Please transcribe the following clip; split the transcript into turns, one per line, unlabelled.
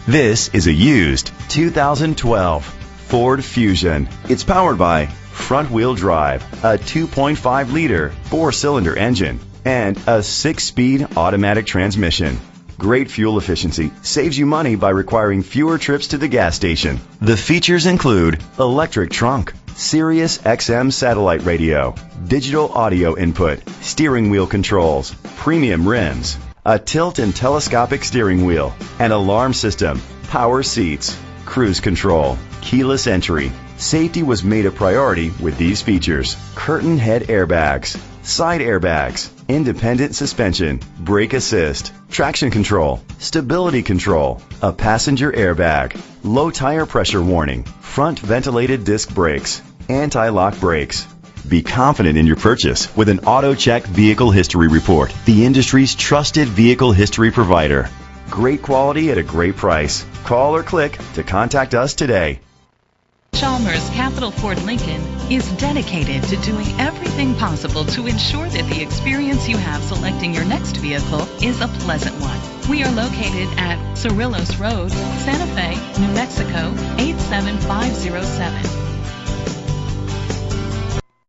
This is a used 2012 Ford Fusion. It's powered by front-wheel drive, a 2.5-liter four-cylinder engine, and a 6-speed automatic transmission. Great fuel efficiency saves you money by requiring fewer trips to the gas station. The features include electric trunk, Sirius XM satellite radio, digital audio input, steering wheel controls, premium rims, a tilt and telescopic steering wheel, an alarm system, power seats, cruise control, keyless entry. Safety was made a priority with these features: curtain head airbags, side airbags, independent suspension, brake assist, traction control, stability control, a passenger airbag, low tire pressure warning, front ventilated disc brakes, anti-lock brakes. Be confident in your purchase with an AutoCheck Vehicle History Report, the industry's trusted vehicle history provider. Great quality at a great price. Call or click to contact us today.
Chalmers Capital Ford Lincoln is dedicated to doing everything possible to ensure that the experience you have selecting your next vehicle is a pleasant one. We are located at Cerrillos Road, Santa Fe, New Mexico, 87507.